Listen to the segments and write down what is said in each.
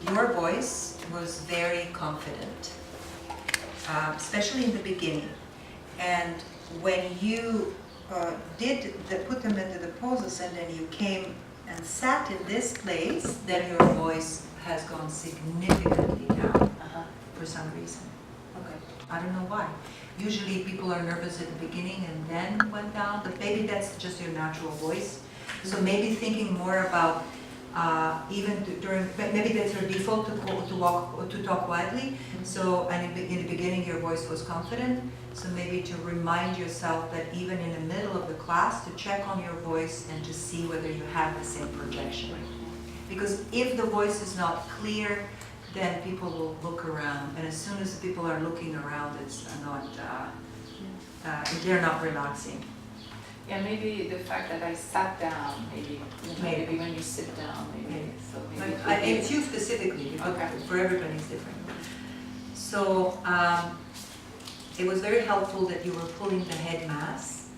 your voice was very confident, especially in the beginning. And when you put them into the poses and then you came and sat in this place, then your voice has gone significantly down for some reason. Okay. I don't know why. Usually people are nervous at the beginning and then went down, but maybe that's just your natural voice. So maybe thinking more about maybe that's your default to talk widely. So, and in the beginning your voice was confident. So maybe to remind yourself that even in the middle of the class, to check on your voice and to see whether you have the same projection. Because if the voice is not clear, then people will look around, and as soon as people are looking around, it's not, they're not relaxing. Yeah, maybe the fact that I sat down, maybe when you sit down, maybe. So maybe It's you specifically, because okay. for everybody it's different. So it was very helpful that you were pulling the head mass.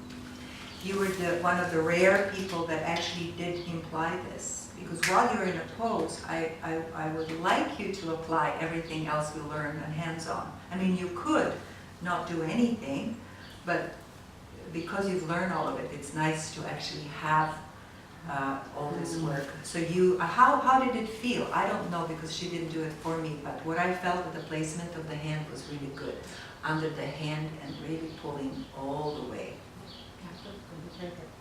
You were one of the rare people that actually did imply this. Because while you're in a pose, I would like you to apply everything else we learned and hands-on. I mean, you could not do anything, but because you've learned all of it, it's nice to actually have all this work. So how did it feel? I don't know because she didn't do it for me, but what I felt at the placement of the hand was really good. Under the hand and really pulling all the way.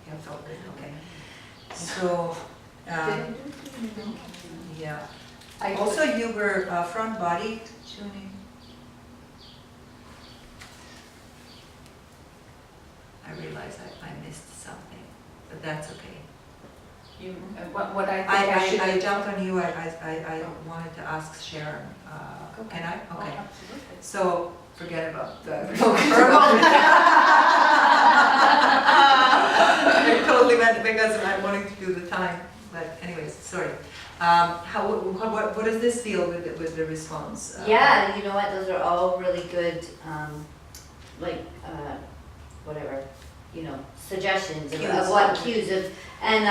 Yeah, felt good, okay. So, yeah. Also, you were front body tuning. I realized I missed something, but that's okay. You, what I think I jumped on you. I wanted to ask Sharon. Can I? Okay. Oh, absolutely. So forget about the for a moment. I totally meant because I'm wanting to do the time. But anyways, sorry. What does this feel with the response? Yeah, you know what? Those are all really good, whatever, suggestions of what cues of, and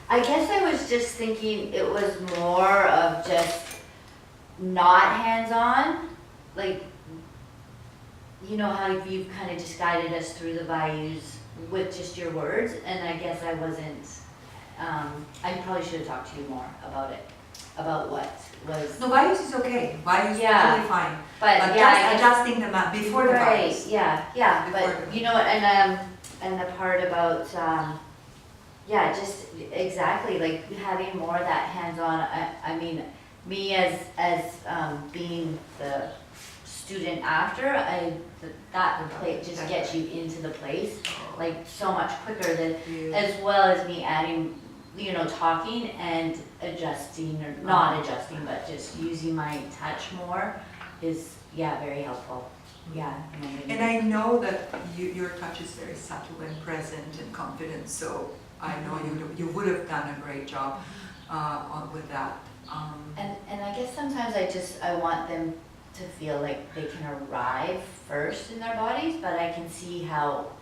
I guess I was just thinking it was more of just not hands-on, like, you know how you've kind of just guided us through the values with just your words, and I guess I wasn't, I probably should have talked to you more about it, about what was. No, values is okay. Values is Yeah. totally fine. But Just yeah, adjusting them up before the right, values. yeah, Before but the- you know what, and the part about, just exactly, like having more of that hands-on, I mean, me as being the student after, that play just gets you into the place, like so much quicker than, as well as me adding, talking and adjusting, or not adjusting, but just using my touch more is, very helpful. Yeah. And I know that your touch is very subtle and present and confident, so I know you would have done a great job with that. And I guess sometimes I want them to feel like they can arrive first in their bodies, but I can see how,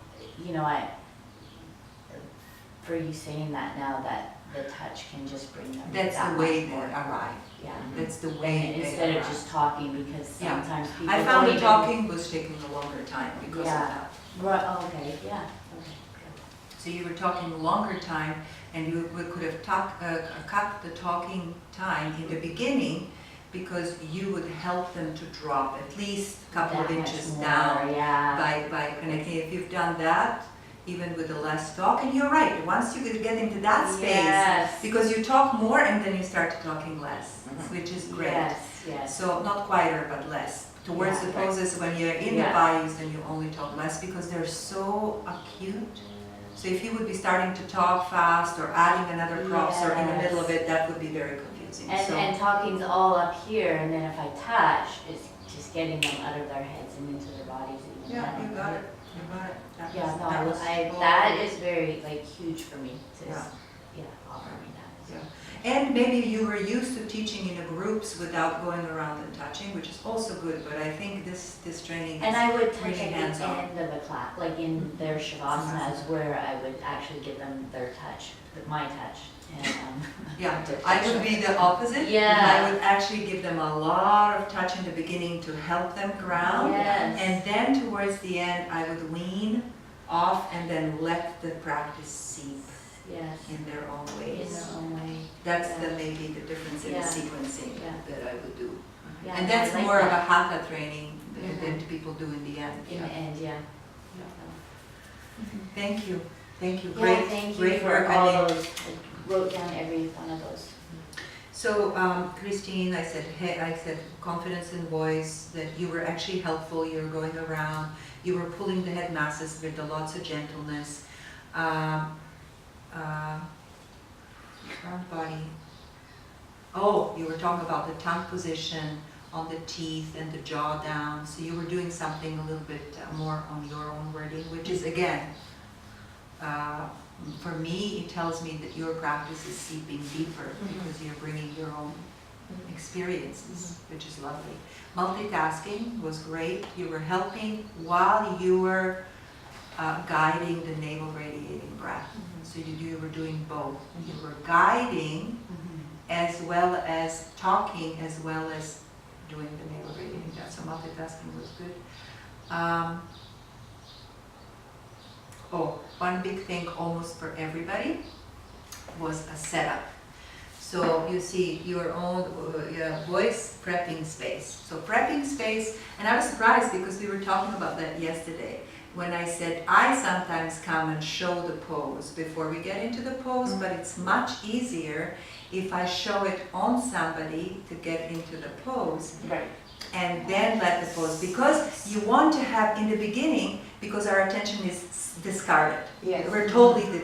for you saying that now, that the touch can just bring them. That's that the way much they more. arrive. Yeah. That's the way And they instead of arrive. just talking, because Yeah. sometimes people I found don't the even. talking was taking a longer time because of Yeah. that. Right, oh, okay, yeah, okay, good. So you were talking a longer time, and we could have cut the talking time in the beginning, because you would help them to drop at least a couple of That much inches more, down Yeah. by connecting. If you've done that, even with the less talk, and you're right, once you get into that space, Yes. because you talk more and then you start talking less, which is great. Yes. So not quieter, but less. Towards Yeah, the poses, when you're in the Yeah. values, then you only talk less because they're so acute. So if you would be starting to talk fast or adding another props or in the middle of it, that would be very confusing. And talking's all up here, and then if I touch, it's just getting them out of their heads and into their bodies. Yeah, you got it. You got it. Yeah, no, that was all that good. is very, huge for me to, Yeah. offer me that. And maybe you were used to teaching in groups without going around and touching, which is also good, but I think this training And is I would touch really at the hands-on. end of a class, like in their shavasana is where I would actually give them their touch, my touch. And, Yeah, I would be the opposite. Yeah. I would actually give them a lot of touch in the beginning to help them ground. Yes. And then towards the end, I would wean off and then let the practice seep Yes, in their own in ways. their own way. That's Yeah. maybe the difference in the Yeah. sequencing Yeah. that I would do. Yeah, And that's I like more of a that. hatha training Mhm. than people do in the end. In the end, yeah. Thank you, thank you. Yeah, Great, thank you great for work. I all mean, those, I wrote down every one of those. So, Christine, I said, hey, I said confidence in voice, that you were actually helpful, you were going around, you were pulling the head masses with lots of gentleness. Front body. Oh, you were talking about the tongue position on the teeth and the jaw down, so you were doing something a little bit more on your own wording, which is again, for me, it tells me that your practice is seeping deeper because you're bringing your own experiences, which is lovely. Multitasking was great. You were helping while you were guiding the navel radiating breath. So you were doing both. You were guiding as well as talking, as well as doing the navel radiating breath. So multitasking was good. Oh, one big thing almost for everybody was a setup. So you see your own voice prepping space. So prepping space, and I was surprised because we were talking about that yesterday when I said I sometimes come and show the pose before we get into the pose, but it's much easier if I show it on somebody to get into the pose. Right. And then let the pose, because you want to have in the beginning, because our attention is discarded. Yes. We're totally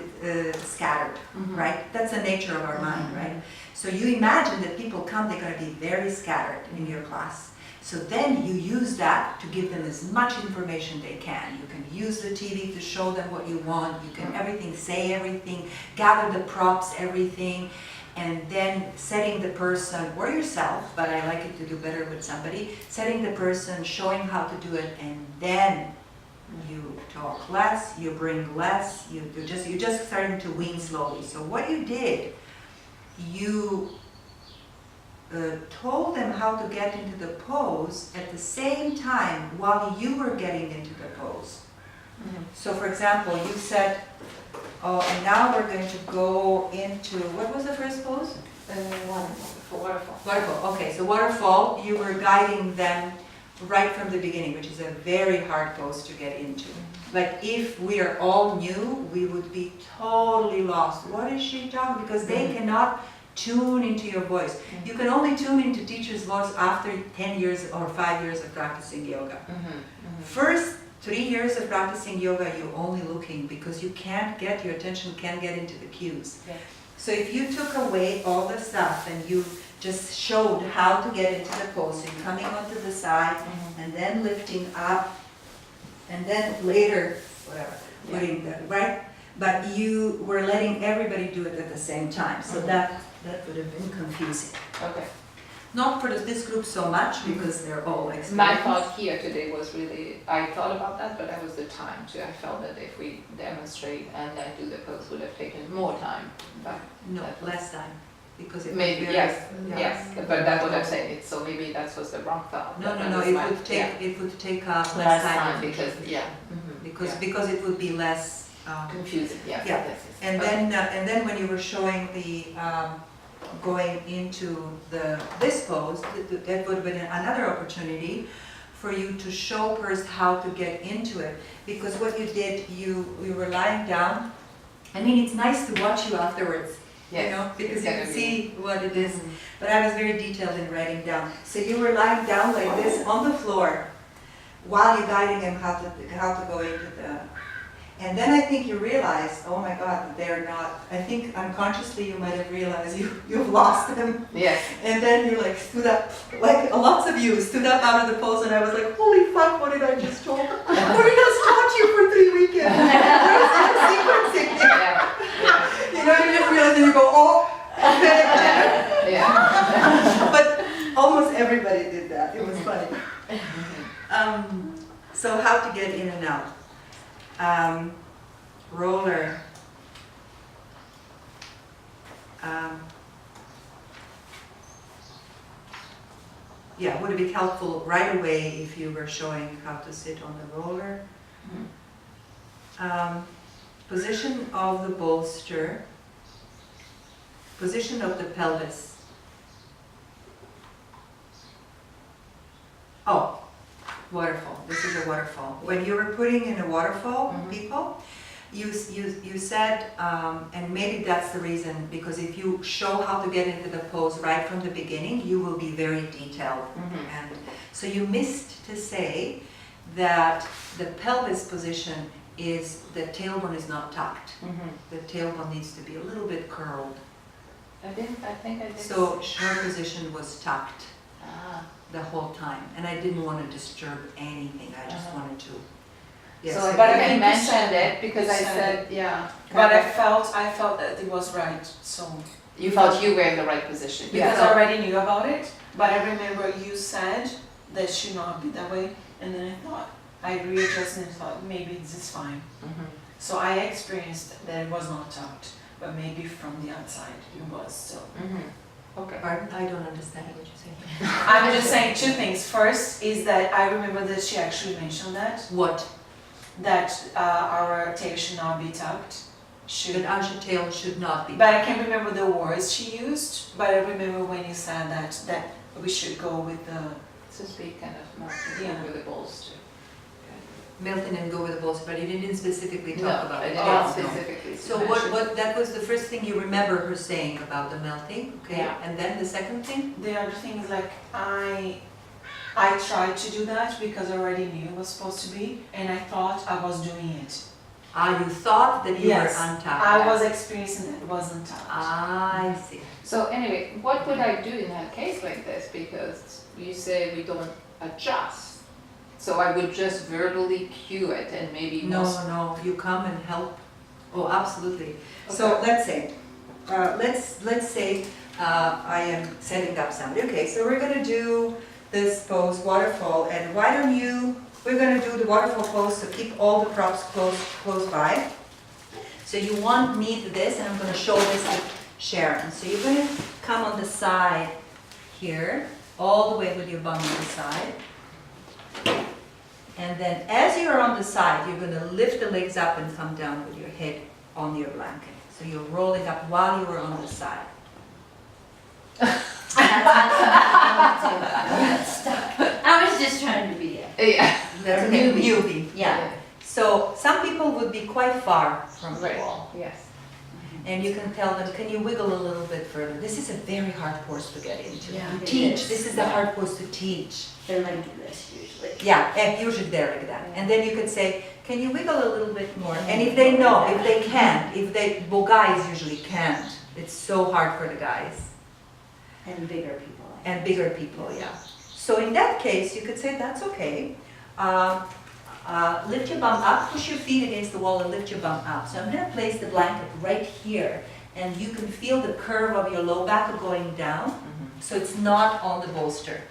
scattered, right? That's the nature of our mind, right? So you imagine that people come, they're going to be very scattered in your class. So then you use that to give them as much information they can. You can use the TV to show them what you want. You can everything, say everything, gather the props, everything. And then setting the person, or yourself, but I like it to do better with somebody, setting the person, showing how to do it, and then you talk less, you bring less, you're just starting to wean slowly. So what you did, you told them how to get into the pose at the same time while you were getting into the pose. So for example, you said, oh, and now we're going to go into, what was the first pose? Waterfall. Waterfall, okay, so waterfall, you were guiding them right from the beginning, which is a very hard pose to get into. Like if we are all new, we would be totally lost. What is she talking? Because they cannot tune into your voice. You can only tune into teacher's voice after 10 years or 5 years of practicing yoga. First 3 years of practicing yoga, you're only looking because you can't get, your attention can't get into the cues. Yeah. So if you took away all the stuff and you just showed how to get into the pose, you're coming onto the side and then lifting up and then later, whatever, putting that, right? But you were letting everybody do it at the same time, so that would have been confusing. Okay. Not for this group so much because they're all experienced. My thought here today was really, I thought about that, but that was the time too. I felt that if we demonstrate and then do the pose would have taken more time, but. No, that was- less time, because it Maybe, would be yes, yeah. yes, but that's what I'm saying, it's, so maybe that was the wrong thought. No, but no, that no, was it my- would take, yeah. it would take Less less time time. because, yeah. Because, yeah. because it would be less, Confusing, yes, Yeah. yes, yes. and Okay. then when you were showing the, going into this pose, that would have been another opportunity for you to show first how to get into it. Because what you did, you were lying down. I mean, it's nice to watch you afterwards, you Yes, know, because it's you gonna can be- see what it is. But I was very detailed in writing down. So you were lying down like this on the floor while you're guiding them how to go into the. And then I think you realized, oh my God, they're not. I think unconsciously you might have realized you've lost them. Yes, And then you like stood up, like lots of you stood up out of the pose, and I was like, holy fuck, what did I just talk? What did I taught you for 3 weekends? Where's that sequencing? yeah, yeah. You know, you just realize and you go, oh, Yeah. But almost everybody did that, it was funny. So how to get in and out. Roller. Yeah, would it be helpful right away if you were showing how to sit on the roller? Position of the bolster. Position of the pelvis. Oh, waterfall. This is a waterfall. When you were putting in a waterfall, people, you said, and maybe that's the reason, because if you show how to get into the pose right from the beginning, you will be very detailed. And so you missed to say that the pelvis position is, the tailbone is not tucked. The tailbone needs to be a little bit curled. I think I did. So her position was tucked Ah. the whole time, and I didn't want to disturb anything, I just wanted to. Yes, So, I but think I think you mentioned said it it. because You I said said, yeah. But I felt that it was right, so. You felt you were in the right position. Because Yeah. I already knew about it, but I remember you said that should not be that way, and then I thought, I readjusted and thought, maybe this is fine. So I experienced that it was not tucked, but maybe from the outside it was still. Okay. Pardon? I don't understand what you're saying. I'm just saying two things. First is that I remember that she actually mentioned What? that our tail should not be tucked. That our tail should not be. But I can't remember the words she used, but I remember when you said that we should go with the, So speak kind of more Yeah. with the bolster. Milton and go with the bolster, but he didn't specifically No, talk about I it. didn't Oh, no. specifically. So what, that was the first thing you remember her saying about the melting, okay? Yeah. And then the second thing? the other thing is like I tried to do that because I already knew it was supposed to be, and I thought I was doing it. You thought that you were Yes, untucked. I was experiencing that it wasn't tucked. I see. So anyway, what would I do in a case like this? Because you say we don't adjust. So I would just verbally cue it and maybe No, you come and help. Oh, absolutely. So let's say, I am setting up somebody. Okay, so we're gonna do this pose, waterfall, and why don't you, we're gonna do the waterfall pose, so keep all the props close by. So you want me to this, and I'm gonna show this to Sharon. So you're gonna come on the side here, all the way with your bum on the side. And then as you're on the side, you're going to lift the legs up and come down with your head on your blanket. So you're rolling up while you were on the side. I was just trying to be it. Yeah. That's a newbie. Newbie. Yeah. So some people would be quite far from the Right. wall. Yes. And you can tell them, can you wiggle a little bit further? This is a very hard pose to get into. Yeah, To it teach, is. this is a hard pose to teach. They're like this usually. Yeah, and usually they're like that. And then you could say, can you wiggle a little bit more? And if they know, if they can't, well, guys usually can't. It's so hard for the guys. And bigger people. And bigger people, yeah. So in that case, you could say, that's okay. Lift your bum up, push your feet against the wall and lift your bum up. So I'm gonna place the blanket right here, and you can feel the curve of your low back going down, so it's not on the bolster.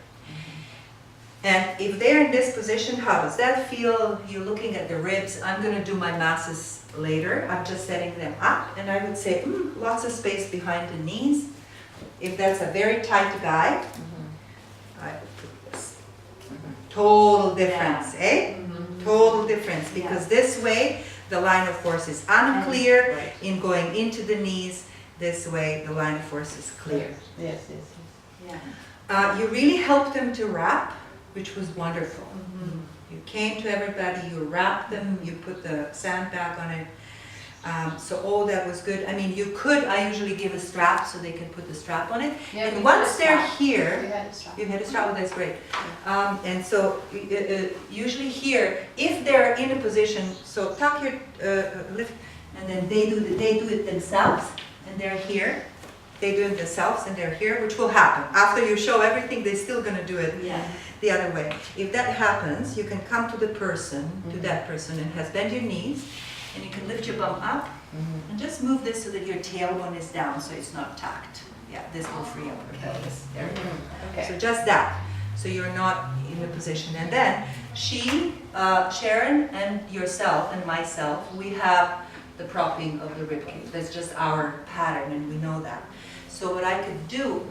And if they're in this position, how does that feel? You're looking at the ribs. I'm gonna do my masses later. I'm just setting them up, and I would say, lots of space behind the knees. If that's a very tight guy, I would put this. Total difference, eh? Total difference, because this way, the line of force is unclear Right. in going into the knees. This way, the line of force is clear. Yes. Yeah. You really helped them to wrap, which was wonderful. You came to everybody, you wrapped them, you put the sandbag on it. So that was good. I mean, I usually give a strap so they can put the strap on it. Yeah, And we once had a they're strap. here, We had a strap. you had a strap, oh, that's great. And so usually here, if they're in a position, so tuck your lift, and then they do it themselves, and they're here. They do it themselves, and they're here, which will happen. After you show everything, they're still gonna do it Yeah. the other way. If that happens, you can come to the person, to that person, and has bend your knees, and you can lift your bum up, and just move this so that your tailbone is down, so it's not tucked. Yeah, this will free up her pelvis. There you go. Okay. So just that. So you're not in the position. And then she, Sharon and yourself and myself, we have the propping of the ribcage. That's just our pattern and we know that. So what I could do,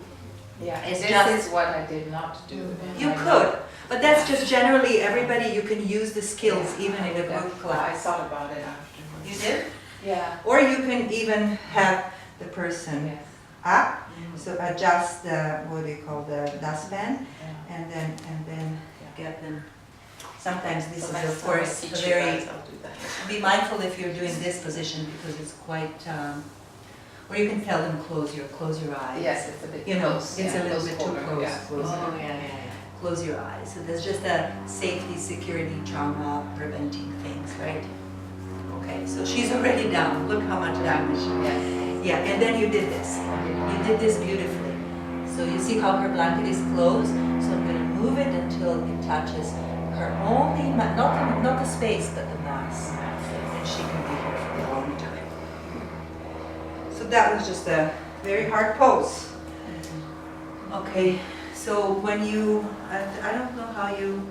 Yeah, It's this just- is what I did not do. and you I could, but that's just generally everybody, you can use the skills even in a know group that- class. I thought about it afterwards. You did? Yeah. Or you can even have the person Yes. up, so adjust the, what do you call, the dustpan, Yeah. and then get them. Sometimes this So is next of time I course teach a you very, guys, I'll do that. be mindful if you're doing this position because it's quite, or you can tell them close your eyes. Yes, it's a bit You know, close. it's yeah, a little close bit too corner, close. yeah. Oh, yeah. Close your eyes. So there's just a safety, security, trauma preventing things, right? Okay, so she's already down. Look how much damage. Yes. Yeah, and then you did this. You did this beautifully. So you see how her blanket is closed? So I'm gonna move it until it touches her only, not the space, but the mass. And she can be here for a long time. So that was just a very hard pose. Okay, so when you, I don't know how you,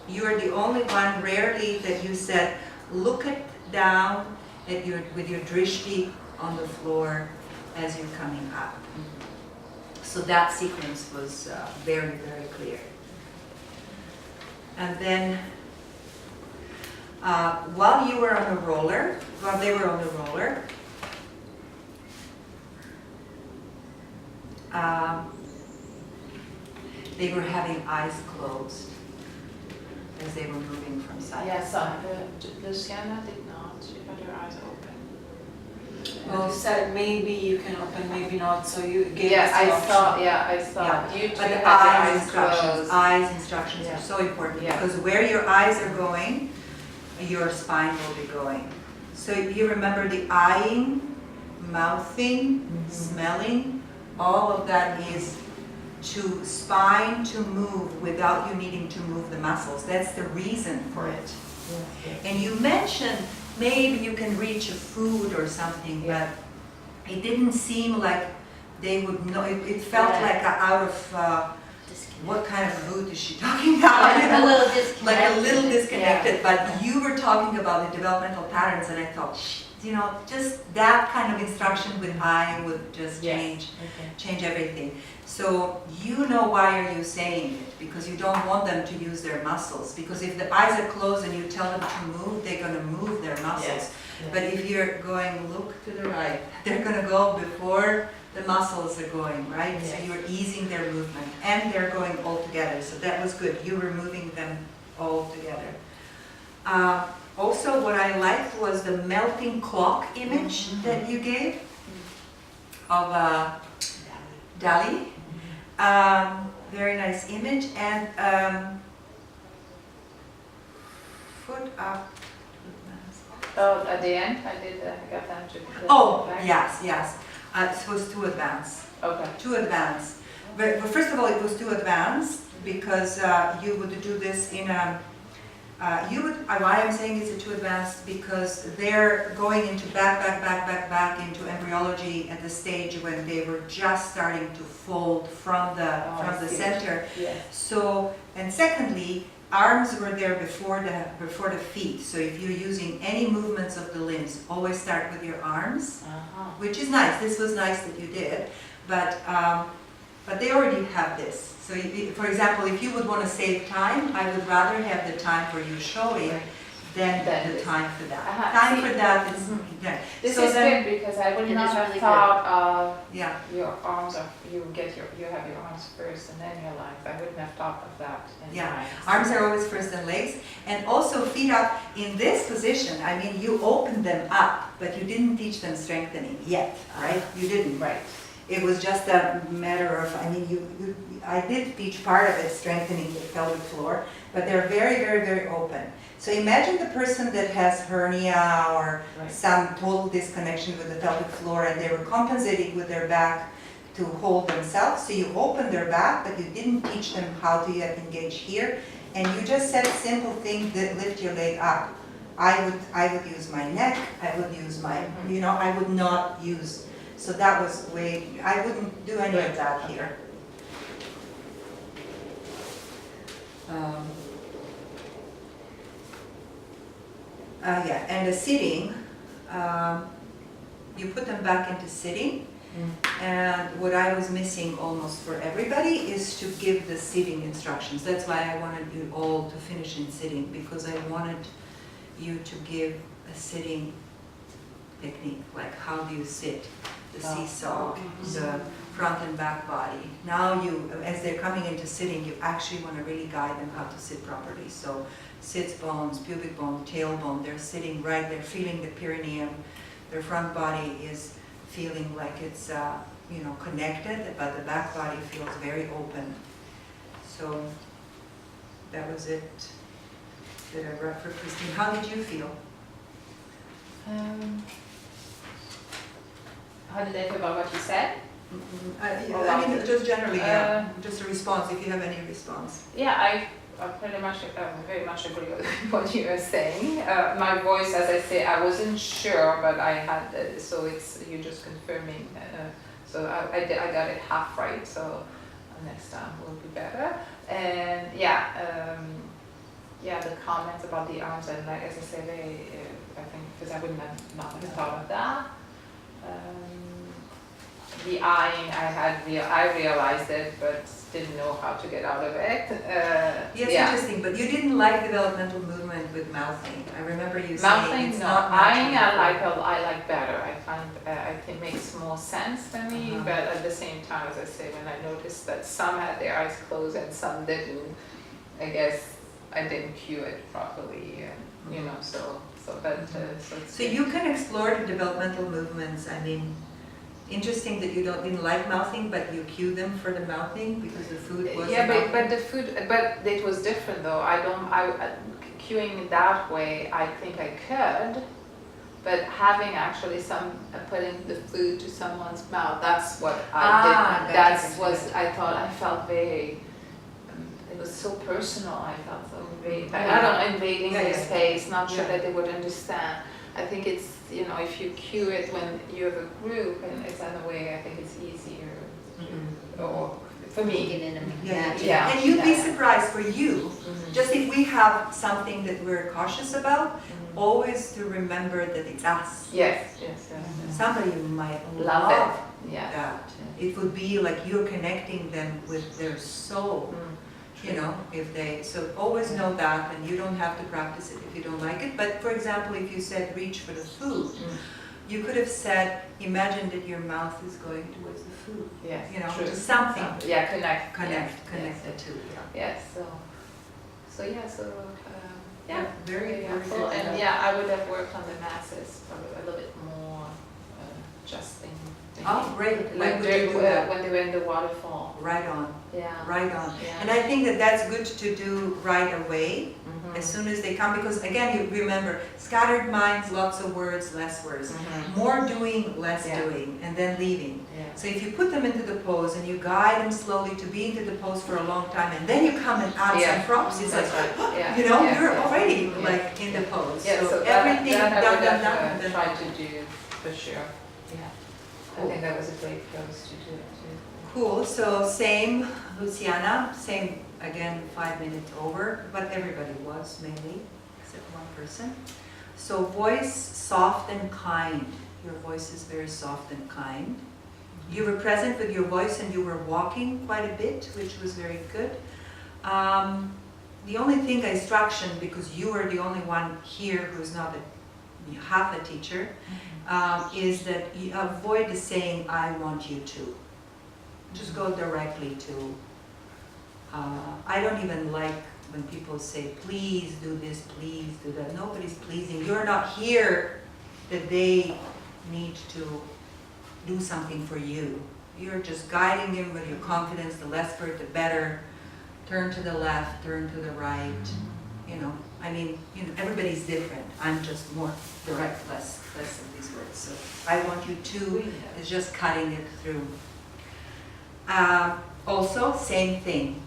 you are the only one rarely that you said, look it down at with your drishti on the floor as you're coming up. So that sequence was very, very clear. And then while you were on the roller, while they were on the roller, they were having eyes closed as they were moving from side to Yes, side. Luciana did not. She had her eyes open. Well, you said maybe you can open, maybe not, so you gave Yeah, us the I option. saw. Yeah, I saw. You two But had the your eyes eyes closed. instructions Yeah. are so important Yeah. because where your eyes are going, your spine will be going. So you remember the eyeing, mouthing, smelling, all of that is to spine to move without you needing to move the muscles. That's the reason for it. And you mentioned maybe you can reach a food or something, but it didn't seem like they would know. It felt Yeah. like out of what kind of food is she talking about? You A know? little disconnected. Like a little disconnected, but you were talking about the developmental patterns, and I thought, you know, just that kind of instruction with eye would just change everything. So you know why are you saying it? Because you don't want them to use their muscles. Because if the eyes are closed and you tell them to move, they're going to move their muscles. But if you're going, look to the right, they're going to go before the muscles are going, right? So you're easing their movement, and they're going all together. So that was good. You were moving them all together. Also, what I liked was the melting clock image that you gave of Dali. Very nice image, and foot up. Oh, at the end, I did. I got them to. Oh, back. yes. It was too advanced. Okay. Too advanced. But first of all, it was too advanced because you would do this in a. Why I'm saying it's too advanced because they're going into back into embryology at the stage when they were just starting to fold from the center. Yes. So, and secondly, arms were there before the feet. So if you're using any movements of the limbs, always start with your arms, which is nice. This was nice that you did, but they already have this. So for example, if you would want to save time, I would rather have the time for you showing than the time for that. Time for that is, yeah. This So is then- good because I would It not is have really thought of Yeah. your arms are, you have your arms first and then your legs. I wouldn't have thought of that in Yeah. mind. Arms are always first and legs, and also feet up in this position. I mean, you opened them up, but you didn't teach them strengthening yet, right? You didn't. Right. It was just a matter of, I mean, I did teach part of it, strengthening the pelvic floor, but they're very open. So imagine the person that has hernia or some total disconnection with the pelvic floor, and they were compensating with their back to hold themselves. So you opened their back, but you didn't teach them how to yet engage here. And you just said a simple thing that lift your leg up. I would use my neck, I would use my, I would not use. So that was way, I wouldn't do any of that here. Yeah, and the sitting, you put them back into sitting. And what I was missing almost for everybody is to give the sitting instructions. That's why I wanted you all to finish in sitting, because I wanted you to give a sitting technique, like how do you sit, the seesaw, the front and back body. Now you, as they're coming into sitting, you actually want to really guide them how to sit properly. So sits bones, pubic bone, tailbone, they're sitting right, they're feeling the perineum, their front body is feeling like it's connected, but the back body feels very open. So that was it that I wrote for Christine. How did you feel? How did I feel about what you said? I mean, just generally, just a response, if you have any response. Yeah, I pretty much, very much agree with what you were saying. My voice, as I say, I wasn't sure, but I had, so it's, you're just confirming. So I got it half right, so next time will be better. And yeah, the comments about the arms, and like, as I say, I think, because I wouldn't have not have thought of that. The eyeing, I realized it, but didn't know how to get out of it. Yes, Yeah. interesting, but you didn't like developmental movement with mouthing. I remember you saying Mouthing, it's no. not Eyeing, natural. I like better. I find I think makes more sense for me. Uh-huh. But at the same time, as I say, when I noticed that some had their eyes closed and some didn't, I guess I didn't cue it properly. You know, so it's So you can explore the developmental movements. I mean, interesting that you didn't like mouthing, but you cue them for the mouthing because the food was. Yeah, but the food, but it was different though. Queuing that way, I think I could, but having actually putting the food to someone's mouth, that's what I did. Gotcha. I thought I felt very, it was so personal, I felt so I don't know, invading their space, not sure that they would understand. I think it's, if you cue it when you have a group, and it's in a way, I think it's easier, or for me. Make it in a Yeah. And you'd be Yeah. surprised for you, Mhm. just if we have something that we're cautious about, Mhm. always to remember that it's us. Yes. Somebody might Love love it. Yeah. that. It would be like you're connecting them with their soul. So always know that, and you don't have to practice it if you don't like it. But for example, if you said reach for the food, you could have said, imagine that your mouth is going towards the food. Yes. True. Just something. Yeah, connect. Connect the two, Yes, yeah, Very, very helpful. good. And yeah, I would have worked on the masses probably a little bit more, adjusting. Oh, great. Like When would you do that? when they were in the waterfall. Right on, Yeah. right on. Yeah. And I think that that's good to do right away, Mhm. as soon as they come, because again, you remember, scattered minds, lots of words, less words. Mhm. More doing, less Yeah. doing, and then leaving. Yeah. So if you put them into the pose and you guide them slowly to be into the pose for a long time, and then you come and add Yeah. some props, it's like, That's right. Yeah. you're Yeah. already Yeah. like in the pose. Yeah, so everything that I done, would done, have done, and then- tried to do for sure. Yeah. I Cool. think that was a great pose to do it too. Cool, so same, Luciana, same, again, 5 minutes over, but everybody was mainly, except one person. So voice soft and kind. Your voice is very soft and kind. You were present with your voice and you were walking quite a bit, which was very good. The only thing instruction, because you are the only one here who's not half a teacher, is that you avoid the saying, I want you to. Just go directly to, I don't even like when people say, please do this, please do that. Nobody's pleasing. You're not here that they need to do something for you. You're just guiding them with your confidence, the less word, the better. Turn to the left, turn to the right. Everybody's different. I'm just more direct, less of these words. So I want you to is just cutting it through. Also, same thing.